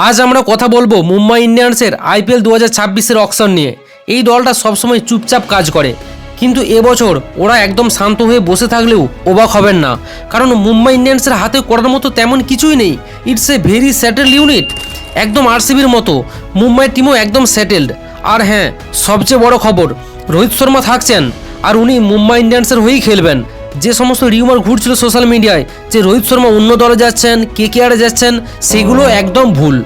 আজ আমরা কথা বলবো মুম্বাই ইন্ডিয়ান্সের আইপিএল 2026-এর অকশন নিয়ে। এই দলটা সবসময় চুপচাপ কাজ করে, কিন্তু এবছর ওরা একদম শান্ত হয়ে বসে থাকলেও অবাক হবেন না, কারণ মুম্বাই ইন্ডিয়ান্সের হাতে করার মতো তেমন কিছুই নেই। It's a very settled unit, একদম আরসিবির মতো মুম্বাই টিমও একদম সেটেলড। আর হ্যাঁ, সবচেয়ে বড় খবর, রোহিত শর্মা থাকছেন আর উনি মুম্বাই ইন্ডিয়ান্সের হয়েই খেলবেন। যে সমস্ত রিউমার ঘুরছিল সোশ্যাল মিডিয়ায় যে রোহিত শর্মা অন্য দলে যাচ্ছেন, কেকেআরে যাচ্ছেন, সেগুলো একদম ভুল।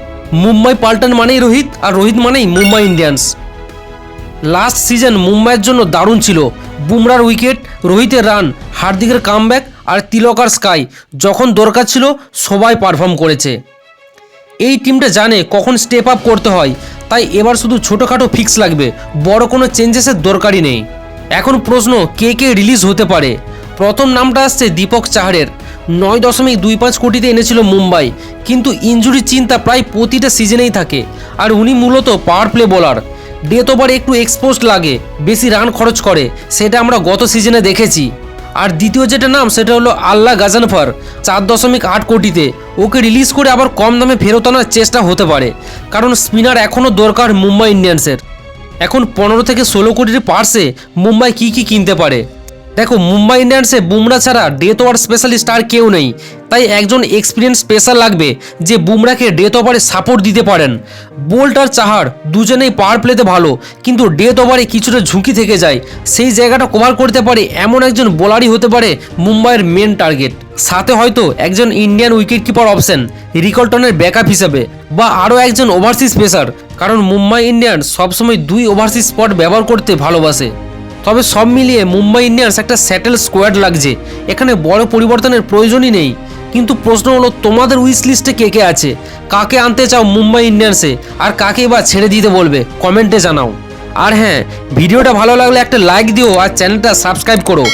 মুম্বাই পাল্টান মানেই রোহিত, আর রোহিত মানেই মুম্বাই ইন্ডিয়ান্স। লাস্ট সিজন মুম্বাইয়ের জন্য দারুণ ছিল। বুমরার উইকেট, রোহিতের রান, হার্দিকের কামব্যাক আর তিলকার স্কাই যখন দরকার ছিল সবাই পারফর্ম করেছে। এই টিমটা জানে কখন স্টেপ আপ করতে হয়, তাই এবার শুধু ছোটোখাটো ফিক্স লাগবে, বড় কোনো চেঞ্জেসের দরকারই নেই। এখন প্রশ্ন, কে কে রিলিজ হতে পারে। প্রথম নামটা আসছে দীপক চাহারের। 9.25 কোটিতে এনেছিল মুম্বাই, কিন্তু ইনজুরির চিন্তা প্রায় প্রতিটা সিজনেই থাকে। আর উনি মূলত power play bowler, death over একটু এক্সপোজড লাগে, বেশি রান খরচ করে, সেটা আমরা গত সিজনে দেখেছি। আর দ্বিতীয় যেটা নাম সেটা হলো আল্লাহ গাজানফার। 4.8 কোটিতে ওকে রিলিজ করে আবার কম দামে ফেরত আনার চেষ্টা হতে পারে, কারণ স্পিনার এখনও দরকার মুম্বাই ইন্ডিয়ান্সের। এখন 15 থেকে 16 কোটির পার্সে মুম্বাই কি কিনতে পারে। দেখো, মুম্বাই ইন্ডিয়ান্সে বুমরা ছাড়া ডেথ ওভার স্পেশালিস্ট আর কেউ নেই, তাই একজন এক্সপিরিয়েন্স পেসার লাগবে যে বুমরাকে ডেথ ওভারে সাপোর্ট দিতে পারেন। বোল্ট আর চাহার দুজনেই পাওয়ার প্লেতে ভালো, কিন্তু ডেথ ওভারে কিছুটা ঝুঁকি থেকে যায়, সেই জায়গাটা কভার করতে পারে এমন একজন বোলারই হতে পারে মুম্বাইয়ের মেন টার্গেট। সাথে হয়তো একজন ইন্ডিয়ান উইকেট কিপার অপশন রিকলটনের ব্যাকআপ হিসাবে, বা আরও একজন ওভারসিজ পেসার, কারণ মুম্বাই ইন্ডিয়ান্স সবসময় 2 ওভারসিজ স্পট ব্যবহার করতে ভালোবাসে। তবে সব মিলিয়ে মুম্বাই ইন্ডিয়ান্স একটা স্যাটেল স্কোয়াড লাগছে, এখানে বড় পরিবর্তনের প্রয়োজনই নেই। কিন্তু প্রশ্ন হলো, তোমাদের উইশ লিস্টে কে কে আছে, কাকে আনতে চাও মুম্বাই ইন্ডিয়ান্সে, আর কাকে বা ছেড়ে দিতে বলবে, কমেন্টে জানাও। আর হ্যাঁ, ভিডিওটা ভালো লাগলে একটা লাইক দিও আর চ্যানেলটা সাবস্ক্রাইব করো,